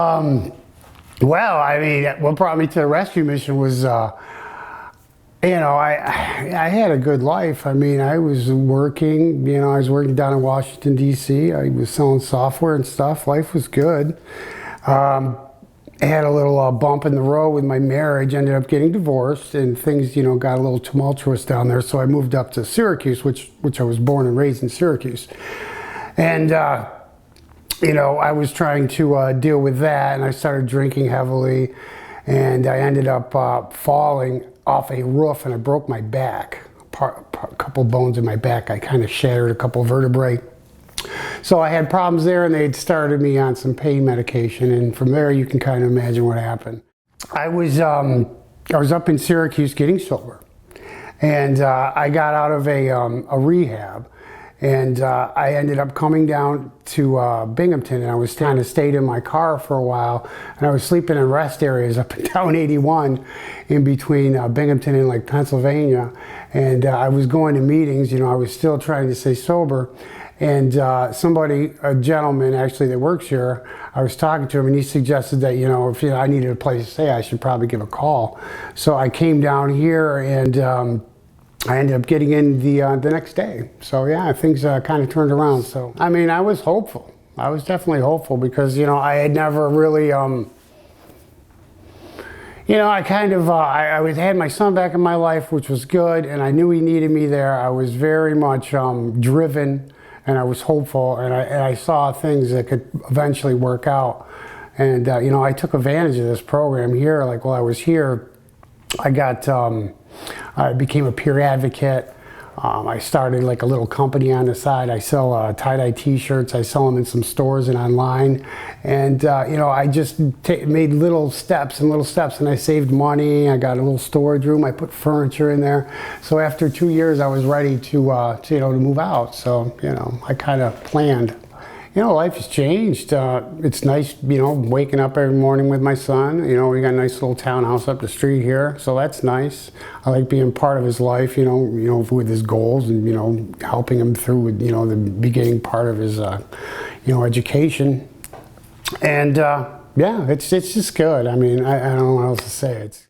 Well, I mean, what brought me to the rescue mission was, I had a good life. I mean, I was working, I was working down in Washington, D.C. I was selling software and stuff. Life was good. I had a little bump in the road with my marriage, ended up getting divorced, and things, got a little tumultuous down there. So I moved up to Syracuse, which I was born and raised in Syracuse. And, I was trying to deal with that, and I started drinking heavily, and I ended up falling off a roof, and I broke my back. A couple bones in my back. I kind of shattered a couple vertebrae. So I had problems there, and they had started me on some pain medication, and from there you can kind of imagine what happened. I was up in Syracuse getting sober, and I got out of a rehab, and I ended up coming down to Binghamton, and I was kind of stayed in my car for a while, and I was sleeping in rest areas up and down 81 in between Binghamton and like Pennsylvania, and I was going to meetings. I was still trying to stay sober. And a gentleman actually that works here, I was talking to him, and he suggested that, if I needed a place to stay, I should probably give a call. So I came down here, and I ended up getting in the next day. So yeah, things kind of turned around. So, I mean, I was hopeful. I was definitely hopeful because, I had never really, I had my son back in my life, which was good, and I knew he needed me there. I was very much driven. And I was hopeful, and I saw things that could eventually work out. And, I took advantage of this program here. Like while I was here, I became a peer advocate. I started like a little company on the side. I sell tie-dye t-shirts. I sell them in some stores and online. And, I just made little steps, and I saved money. I got a little storage room. I put furniture in there. So after 2 years, I was ready to move out. So, I kind of planned. Life has changed. It's nice, waking up every morning with my son. We got a nice little townhouse up the street here, so that's nice. I like being part of his life, with his goals, and, helping him through with, the beginning part of his, education. And, yeah, it's just good. I mean, I don't know what else to say.